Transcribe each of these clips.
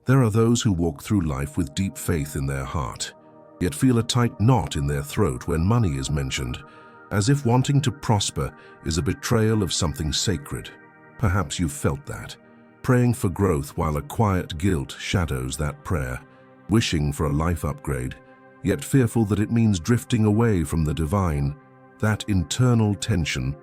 There are those who walk through life with deep faith in their heart, yet feel a tight knot in their throat when money is mentioned, as if wanting to prosper is a betrayal of something sacred. Perhaps you've felt that, praying for growth while a quiet guilt shadows that prayer, wishing for a life upgrade, yet fearful that it means drifting away from the divine. That internal tension,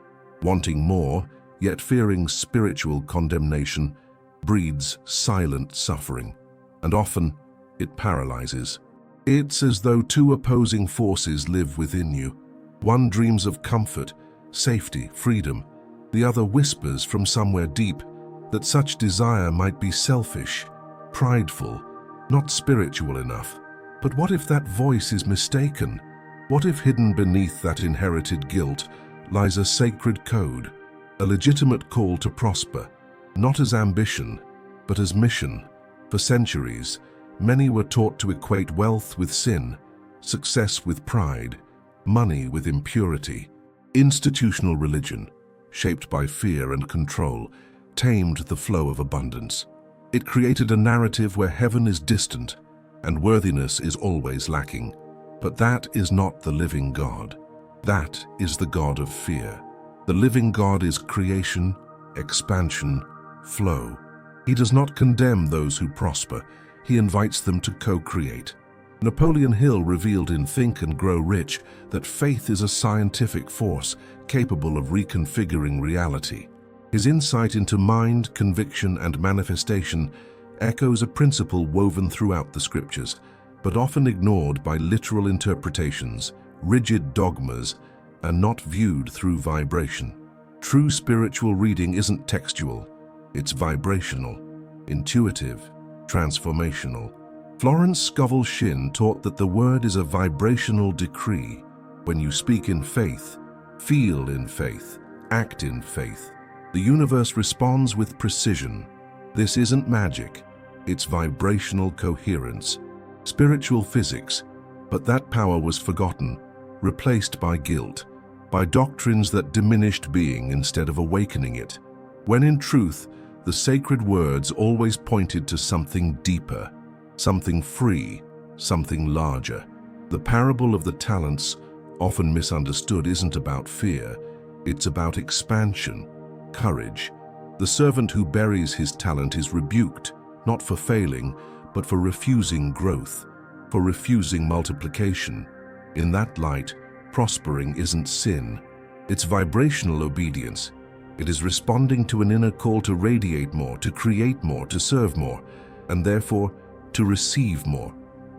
wanting more, yet fearing spiritual condemnation, breeds silent suffering, and often it paralyzes. It's as though two opposing forces live within you. One dreams of comfort, safety, freedom. The other whispers from somewhere deep that such desire might be selfish, prideful, not spiritual enough. But what if that voice is mistaken? What if hidden beneath that inherited guilt lies a sacred code, a legitimate call to prosper, not as ambition, but as mission? For centuries, many were taught to equate wealth with sin, success with pride, money with impurity. Institutional religion, shaped by fear and control, tamed the flow of abundance. It created a narrative where heaven is distant and worthiness is always lacking. But that is not the living God. That is the God of fear. The living God is creation, expansion, flow. He does not condemn those who prosper. He invites them to co-create. Napoleon Hill revealed in Think and Grow Rich that faith is a scientific force capable of reconfiguring reality. His insight into mind, conviction, and manifestation echoes a principle woven throughout the scriptures, but often ignored by literal interpretations, rigid dogmas, and not viewed through vibration. True spiritual reading isn't textual, it's vibrational, intuitive, transformational. Florence Scovel Shinn taught that the word is a vibrational decree. When you speak in faith, feel in faith, act in faith, the universe responds with precision. This isn't magic, it's vibrational coherence, spiritual physics, but that power was forgotten, replaced by guilt, by doctrines that diminished being instead of awakening it, when in truth, the sacred words always pointed to something deeper, something free, something larger. The parable of the talents, often misunderstood, isn't about fear, it's about expansion, courage. The servant who buries his talent is rebuked, not for failing, but for refusing growth, for refusing multiplication. In that light, prospering isn't sin, it's vibrational obedience. It is responding to an inner call to radiate more, to create more, to serve more, and therefore to receive more.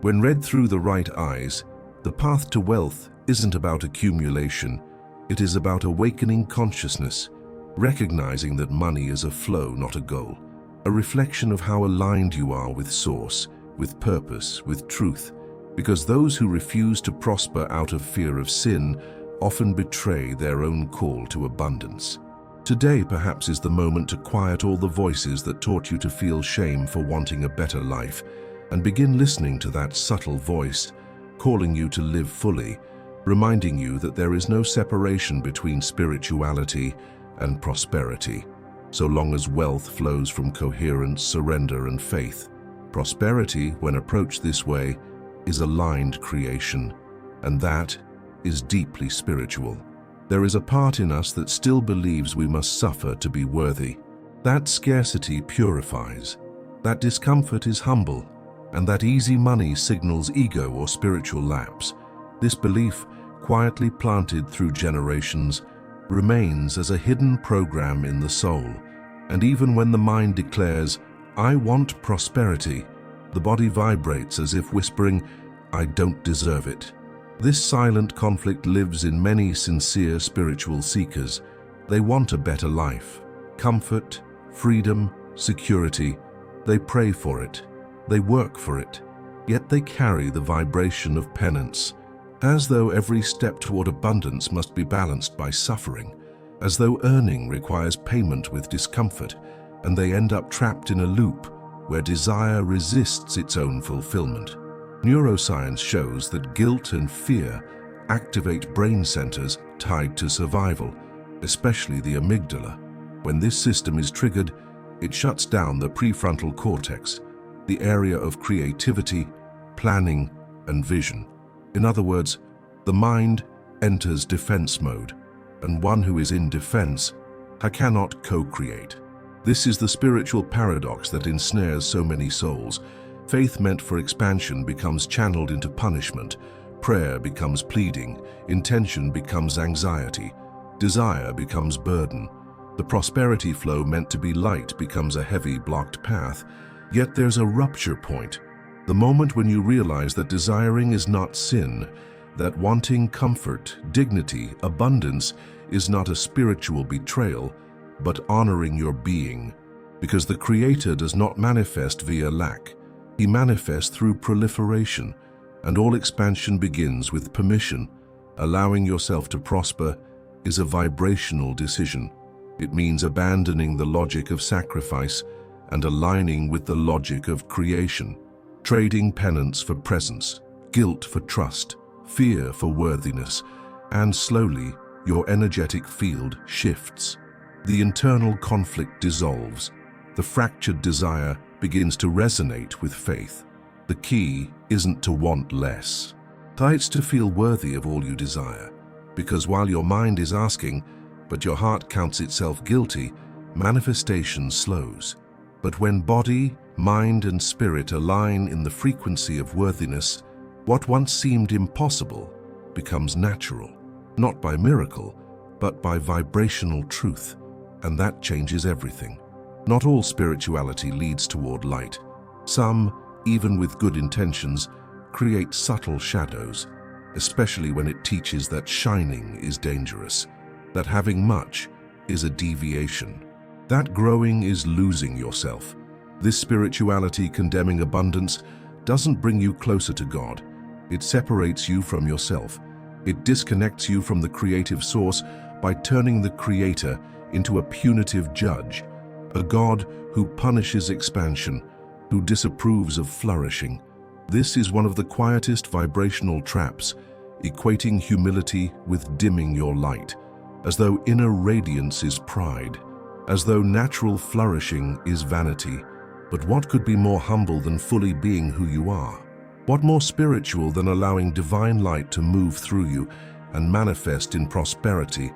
When read through the right eyes, the path to wealth isn't about accumulation, it is about awakening consciousness, recognizing that money is a flow, not a goal, a reflection of how aligned you are with source, with purpose, with truth, because those who refuse to prosper out of fear of sin often betray their own call to abundance. Today perhaps is the moment to quiet all the voices that taught you to feel shame for wanting a better life and begin listening to that subtle voice, calling you to live fully, reminding you that there is no separation between spirituality and prosperity, so long as wealth flows from coherence, surrender, and faith. Prosperity, when approached this way, is aligned creation, and that is deeply spiritual. There is a part in us that still believes we must suffer to be worthy. That scarcity purifies, that discomfort is humble, and that easy money signals ego or spiritual lapse. This belief, quietly planted through generations, remains as a hidden program in the soul, and even when the mind declares, "I want prosperity," the body vibrates as if whispering, "I don't deserve it." This silent conflict lives in many sincere spiritual seekers. They want a better life, comfort, freedom, security. They pray for it, they work for it, yet they carry the vibration of penance, as though every step toward abundance must be balanced by suffering, as though earning requires payment with discomfort, and they end up trapped in a loop where desire resists its own fulfillment. Neuroscience shows that guilt and fear activate brain centers tied to survival, especially the amygdala. When this system is triggered, it shuts down the prefrontal cortex, the area of creativity, planning, and vision. In other words, the mind enters defense mode, and one who is in defense cannot co-create. This is the spiritual paradox that ensnares so many souls. Faith meant for expansion becomes channeled into punishment, prayer becomes pleading, intention becomes anxiety, desire becomes burden. The prosperity flow meant to be light becomes a heavy, blocked path. Yet there's a rupture point, the moment when you realize that desiring is not sin, that wanting comfort, dignity, abundance is not a spiritual betrayal, but honoring your being. Because the Creator does not manifest via lack. He manifests through proliferation, and all expansion begins with permission. Allowing yourself to prosper is a vibrational decision. It means abandoning the logic of sacrifice and aligning with the logic of creation, trading penance for presence, guilt for trust, fear for worthiness, and slowly your energetic field shifts. The internal conflict dissolves. The fractured desire begins to resonate with faith. The key isn't to want less. It's to feel worthy of all you desire. Because while your mind is asking, but your heart counts itself guilty, manifestation slows. But when body, mind, and spirit align in the frequency of worthiness, what once seemed impossible becomes natural, not by miracle, but by vibrational truth. And that changes everything. Not all spirituality leads toward light. Some, even with good intentions, create subtle shadows, especially when it teaches that shining is dangerous, that having much is a deviation, that growing is losing yourself. This spirituality condemning abundance doesn't bring you closer to God. It separates you from yourself. It disconnects you from the creative source by turning the Creator into a punitive judge, a God who punishes expansion, who disapproves of flourishing. This is one of the quietest vibrational traps, equating humility with dimming your light, as though inner radiance is pride, as though natural flourishing is vanity. But what could be more humble than fully being who you are? What more spiritual than allowing divine light to move through you and manifest in prosperity?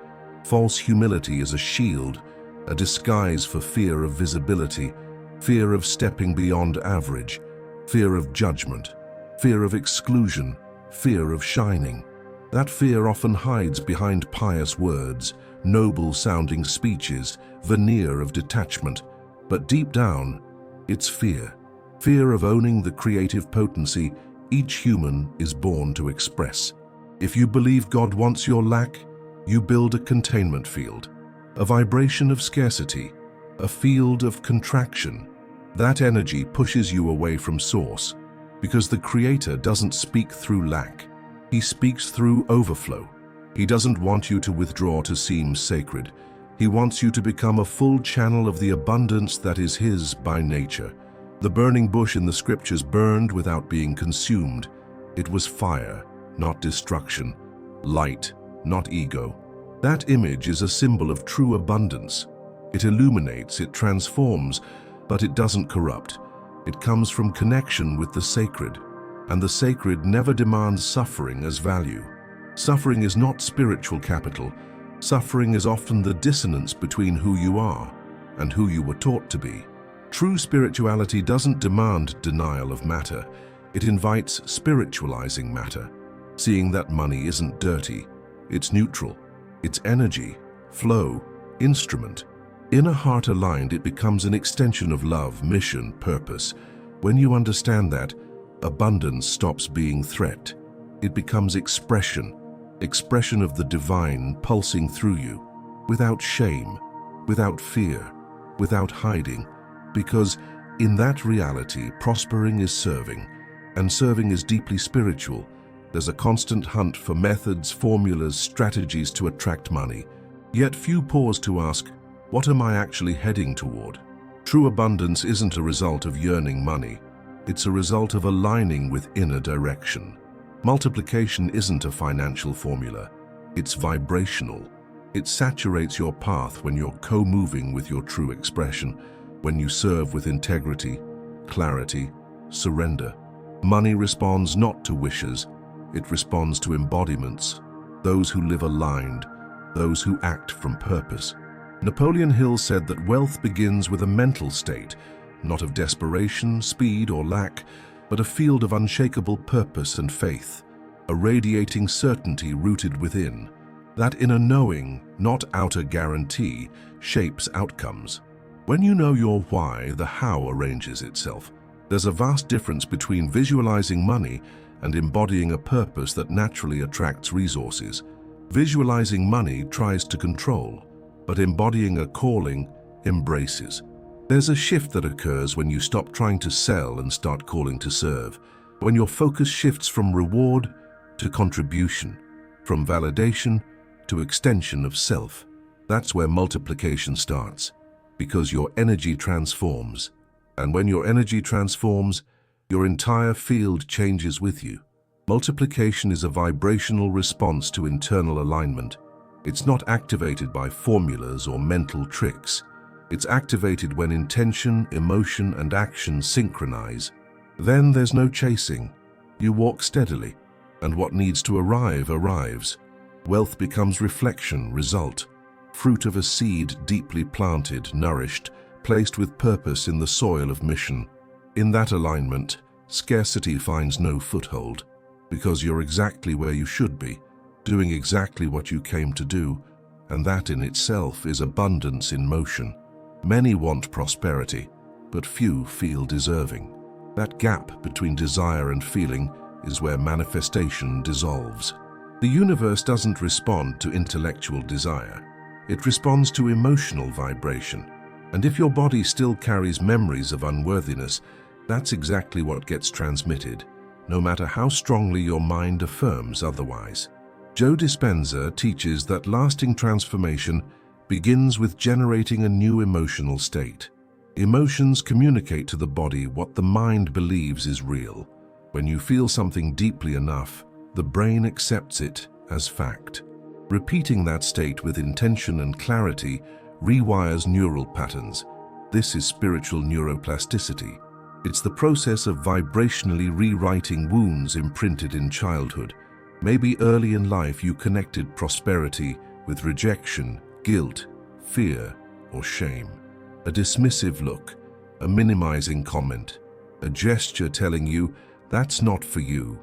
False humility is a shield, a disguise for fear of visibility, fear of stepping beyond average, fear of judgment, fear of exclusion, fear of shining. That fear often hides behind pious words, noble-sounding speeches, veneer of detachment. But deep down, it's fear. Fear of owning the creative potency each human is born to express. If you believe God wants your lack, you build a containment field, a vibration of scarcity, a field of contraction. That energy pushes you away from source, because the Creator doesn't speak through lack. He speaks through overflow. He doesn't want you to withdraw to seem sacred. He wants you to become a full channel of the abundance that is His by nature. The burning bush in the scriptures burned without being consumed. It was fire, not destruction, light, not ego. That image is a symbol of true abundance. It illuminates, it transforms, but it doesn't corrupt. It comes from connection with the sacred, and the sacred never demands suffering as value. Suffering is not spiritual capital. Suffering is often the dissonance between who you are and who you were taught to be. True spirituality doesn't demand denial of matter. It invites spiritualizing matter, seeing that money isn't dirty. It's neutral. It's energy, flow, instrument. In a heart aligned, it becomes an extension of love, mission, purpose. When you understand that, abundance stops being threat. It becomes expression of the divine pulsing through you, without shame, without fear, without hiding. Because in that reality, prospering is serving, and serving is deeply spiritual. There's a constant hunt for methods, formulas, strategies to attract money. Yet few pause to ask, what am I actually heading toward? True abundance isn't a result of yearning money. It's a result of aligning with inner direction. Multiplication isn't a financial formula. It's vibrational. It saturates your path when you're co-moving with your true expression, when you serve with integrity, clarity, surrender. Money responds not to wishes, it responds to embodiments, those who live aligned, those who act from purpose. Napoleon Hill said that wealth begins with a mental state, not of desperation, speed, or lack, but a field of unshakable purpose and faith, a radiating certainty rooted within. That inner knowing, not outer guarantee, shapes outcomes. When you know your why, the how arranges itself. There's a vast difference between visualizing money and embodying a purpose that naturally attracts resources. Visualizing money tries to control, but embodying a calling embraces. There's a shift that occurs when you stop trying to sell and start calling to serve, when your focus shifts from reward to contribution, from validation to extension of self. That's where multiplication starts, because your energy transforms. And when your energy transforms, your entire field changes with you. Multiplication is a vibrational response to internal alignment. It's not activated by formulas or mental tricks. It's activated when intention, emotion, and action synchronize. Then there's no chasing. You walk steadily, and what needs to arrive arrives. Wealth becomes reflection, result, fruit of a seed deeply planted, nourished, placed with purpose in the soil of mission. In that alignment, scarcity finds no foothold, because you're exactly where you should be, doing exactly what you came to do, and that in itself is abundance in motion. Many want prosperity, but few feel deserving. That gap between desire and feeling is where manifestation dissolves. The universe doesn't respond to intellectual desire. It responds to emotional vibration. And if your body still carries memories of unworthiness, that's exactly what gets transmitted, no matter how strongly your mind affirms otherwise. Joe Dispenza teaches that lasting transformation begins with generating a new emotional state. Emotions communicate to the body what the mind believes is real. When you feel something deeply enough, the brain accepts it as fact. Repeating that state with intention and clarity rewires neural patterns. This is spiritual neuroplasticity. It's the process of vibrationally rewriting wounds imprinted in childhood. Maybe early in life you connected prosperity with rejection, guilt, fear, or shame. A dismissive look, a minimizing comment, a gesture telling you, that's not for you.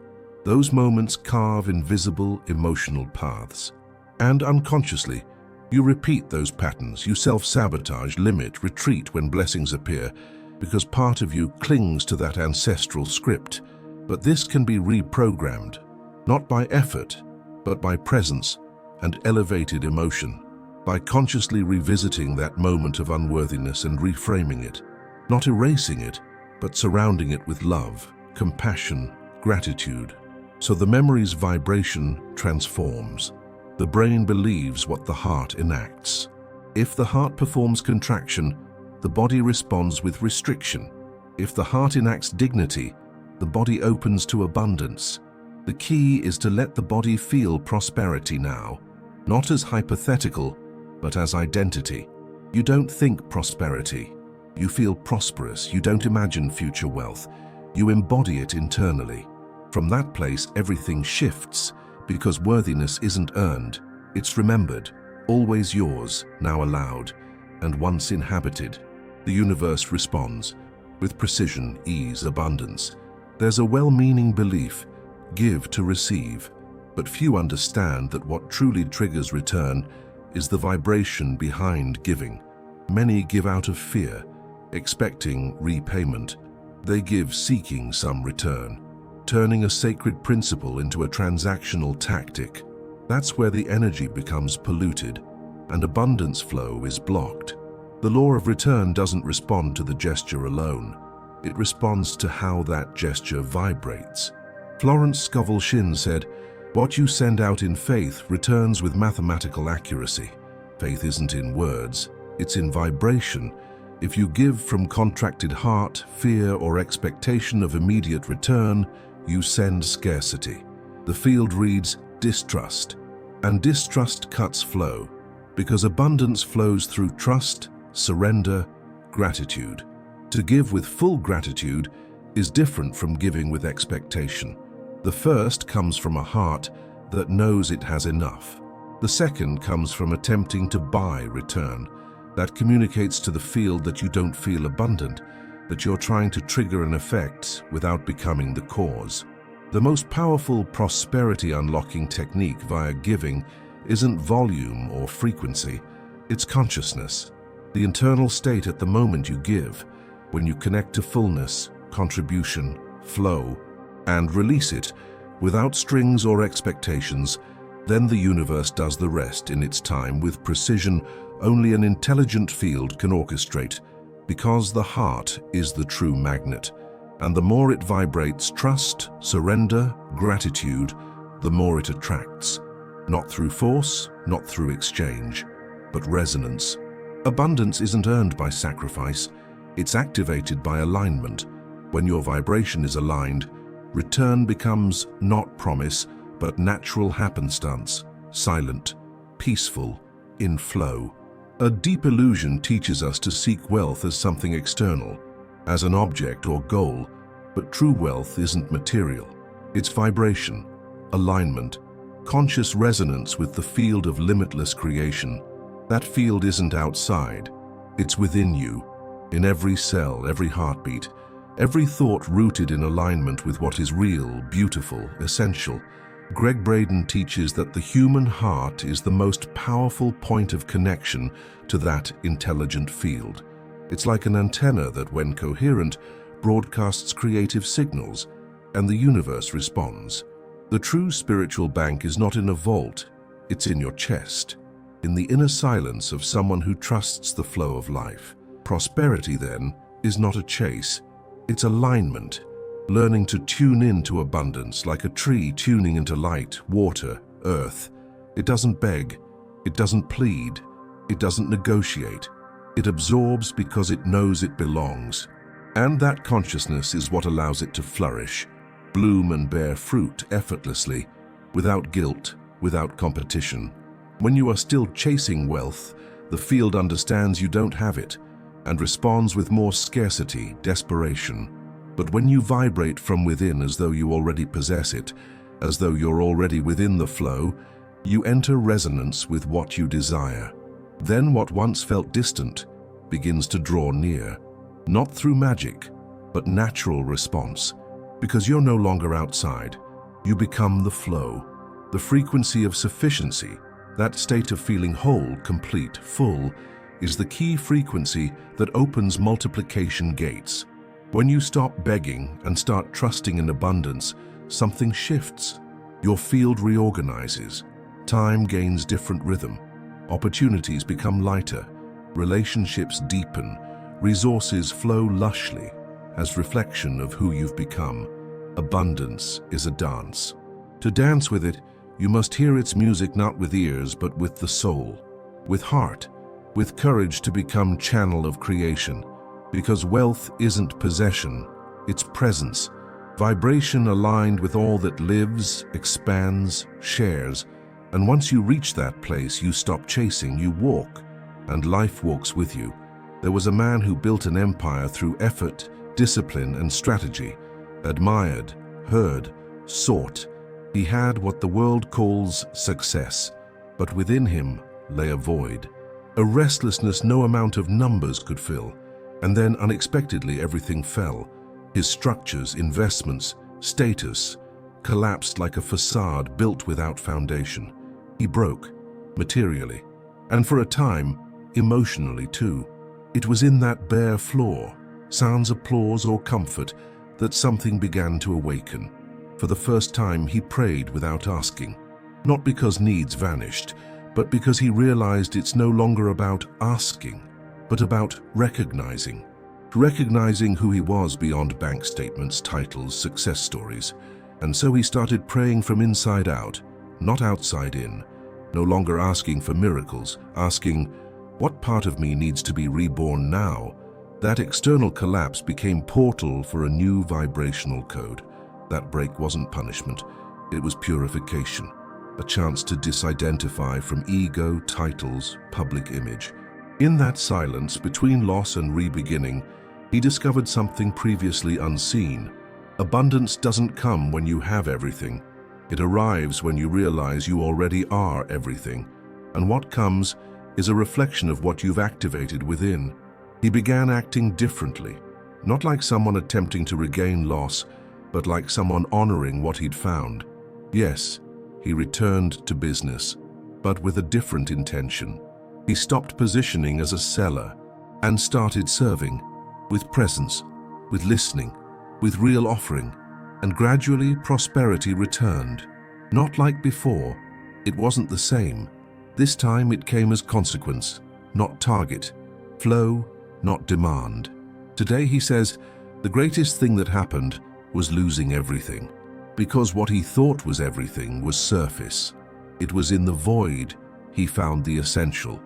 Those moments carve invisible emotional paths. And unconsciously, you repeat those patterns. You self-sabotage, limit, retreat when blessings appear, because part of you clings to that ancestral script. But this can be reprogrammed, not by effort, but by presence and elevated emotion, by consciously revisiting that moment of unworthiness and reframing it, not erasing it, but surrounding it with love, compassion, gratitude. So the memory's vibration transforms. The brain believes what the heart enacts. If the heart performs contraction, the body responds with restriction. If the heart enacts dignity, the body opens to abundance. The key is to let the body feel prosperity now, not as hypothetical, but as identity. You don't think prosperity. You feel prosperous. You don't imagine future wealth. You embody it internally. From that place, everything shifts, because worthiness isn't earned. It's remembered, always yours, now allowed, and once inhabited. The universe responds, with precision, ease, abundance. There's a well-meaning belief, give to receive, but few understand that what truly triggers return is the vibration behind giving. Many give out of fear, expecting repayment. They give seeking some return, turning a sacred principle into a transactional tactic. That's where the energy becomes polluted and abundance flow is blocked. The law of return doesn't respond to the gesture alone. It responds to how that gesture vibrates. Florence Scovel Shinn said, "What you send out in faith returns with mathematical accuracy. Faith isn't in words, it's in vibration. If you give from contracted heart, fear, or expectation of immediate return, you send scarcity." The field reads distrust, and distrust cuts flow, because abundance flows through trust, surrender, gratitude. To give with full gratitude is different from giving with expectation. The first comes from a heart that knows it has enough. The second comes from attempting to buy return. That communicates to the field that you don't feel abundant, that you're trying to trigger an effect without becoming the cause. The most powerful prosperity unlocking technique via giving isn't volume or frequency, it's consciousness. The internal state at the moment you give, when you connect to fullness, contribution, flow, and release it without strings or expectations, then the universe does the rest in its time with precision only an intelligent field can orchestrate, because the heart is the true magnet. And the more it vibrates trust, surrender, gratitude, the more it attracts. Not through force, not through exchange, but resonance. Abundance isn't earned by sacrifice, it's activated by alignment. When your vibration is aligned, return becomes not promise, but natural happenstance, silent, peaceful, in flow. A deep illusion teaches us to seek wealth as something external, as an object or goal, but true wealth isn't material. It's vibration, alignment, conscious resonance with the field of limitless creation. That field isn't outside, it's within you, in every cell, every heartbeat, every thought rooted in alignment with what is real, beautiful, essential. Greg Braden teaches that the human heart is the most powerful point of connection to that intelligent field. It's like an antenna that, when coherent, broadcasts creative signals, and the universe responds. The true spiritual bank is not in a vault, it's in your chest, in the inner silence of someone who trusts the flow of life. Prosperity, then, is not a chase, it's alignment. Learning to tune in to abundance like a tree tuning into light, water, earth. It doesn't beg, it doesn't plead, it doesn't negotiate. It absorbs because it knows it belongs. And that consciousness is what allows it to flourish, bloom and bear fruit effortlessly, without guilt, without competition. When you are still chasing wealth, the field understands you don't have it and responds with more scarcity, desperation. But when you vibrate from within as though you already possess it, as though you're already within the flow, you enter resonance with what you desire. Then what once felt distant begins to draw near, not through magic, but natural response. Because you're no longer outside, you become the flow, the frequency of sufficiency. That state of feeling whole, complete, full, is the key frequency that opens multiplication gates. When you stop begging and start trusting in abundance, something shifts. Your field reorganizes. Time gains different rhythm. Opportunities become lighter. Relationships deepen. Resources flow lushly as reflection of who you've become. Abundance is a dance. To dance with it, you must hear its music not with ears but with the soul, with heart, with courage to become channel of creation. Because wealth isn't possession, it's presence, vibration aligned with all that lives, expands, shares. And once you reach that place, you stop chasing, you walk, and life walks with you. There was a man who built an empire through effort, discipline, and strategy. Admired, heard, sought. He had what the world calls success, but within him lay a void, a restlessness no amount of numbers could fill. And then unexpectedly everything fell. His structures, investments, status collapsed like a facade built without foundation. He broke, materially, and for a time, emotionally too. It was in that bare floor, sans applause or comfort, that something began to awaken. For the first time, he prayed without asking, not because needs vanished, but because he realized it's no longer about asking, but about recognizing who he was beyond bank statements, titles, success stories. And so he started praying from inside out, not outside in, no longer asking for miracles, asking, what part of me needs to be reborn now? That external collapse became portal for a new vibrational code. That break wasn't punishment, it was purification, a chance to disidentify from ego, titles, public image. In that silence between loss and re-beginning, He discovered something previously unseen. Abundance doesn't come when you have everything. It arrives when you realize you already are everything, and what comes is a reflection of what you've activated within. He began acting differently, not like someone attempting to regain loss, but like someone honoring what he'd found. Yes, he returned to business, but with a different intention. He stopped positioning as a seller and started serving, with presence, with listening, with real offering, and gradually prosperity returned. Not like before, it wasn't the same. This time it came as consequence, not target, flow, not demand. Today he says, the greatest thing that happened was losing everything, because what he thought was everything was surface. It was in the void he found the essential,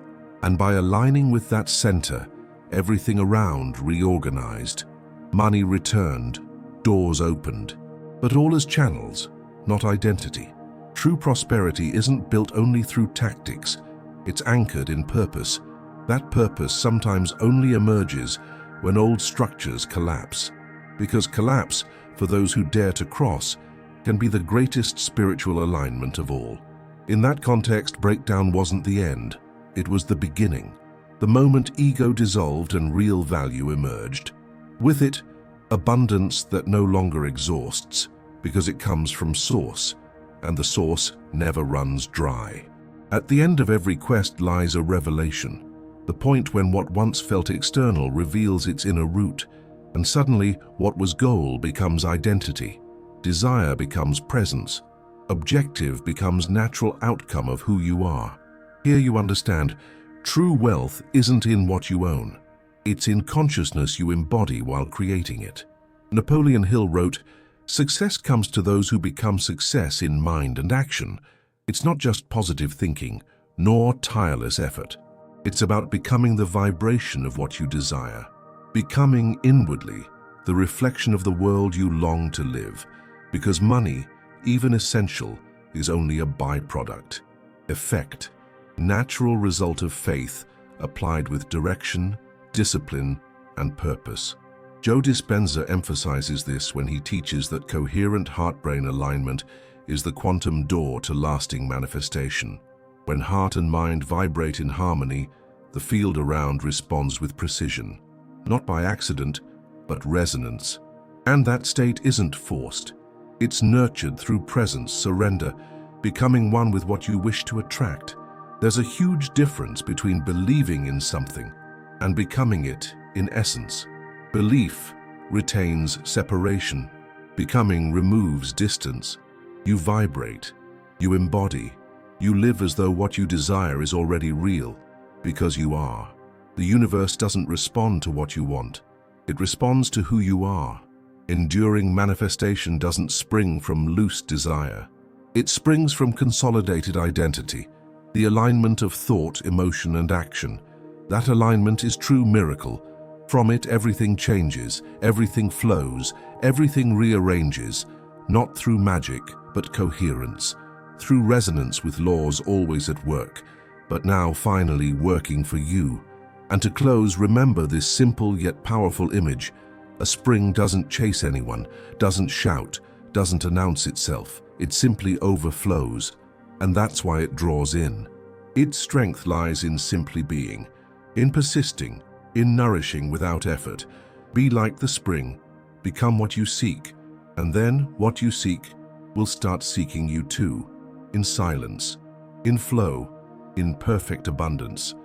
and by aligning with that center, everything around reorganized. Money returned, doors opened, but all as channels, not identity. True prosperity isn't built only through tactics, it's anchored in purpose. That purpose sometimes only emerges when old structures collapse, because collapse, for those who dare to cross, can be the greatest spiritual alignment of all. In that context, breakdown wasn't the end, it was the beginning. The moment ego dissolved and real value emerged. With it, abundance that no longer exhausts, because it comes from source, and the source never runs dry. At the end of every quest lies a revelation, the point when what once felt external reveals its inner root, and suddenly what was goal becomes identity, desire becomes presence, objective becomes natural outcome of who you are. Here you understand, true wealth isn't in what you own. It's in consciousness you embody while creating it. Napoleon Hill wrote, "Success comes to those who become success in mind and action. It's not just positive thinking, nor tireless effort. It's about becoming the vibration of what you desire, becoming inwardly the reflection of the world you long to live, because money, even essential, is only a byproduct, effect, natural result of faith applied with direction, discipline, and purpose." Joe Dispenza emphasizes this when he teaches that coherent heart-brain alignment is the quantum door to lasting manifestation. When heart and mind vibrate in harmony, the field around responds with precision, not by accident, but resonance. And that state isn't forced. It's nurtured through presence, surrender, becoming one with what you wish to attract. There's a huge difference between believing in something and becoming it in essence. Belief retains separation. Becoming removes distance. You vibrate, you embody, you live as though what you desire is already real, because you are. The universe doesn't respond to what you want. It responds to who you are. Enduring manifestation doesn't spring from loose desire. It springs from consolidated identity, the alignment of thought, emotion, and action. That alignment is true miracle. From it, everything changes, everything flows, everything rearranges, not through magic, but coherence, through resonance with laws always at work, but now finally working for you. And to close, remember this simple yet powerful image. A spring doesn't chase anyone, doesn't shout, doesn't announce itself. It simply overflows, and that's why it draws in. Its strength lies in simply being, in persisting, in nourishing without effort. Be like the spring, become what you seek, and then what you seek will start seeking you too, in silence, in flow, in perfect abundance.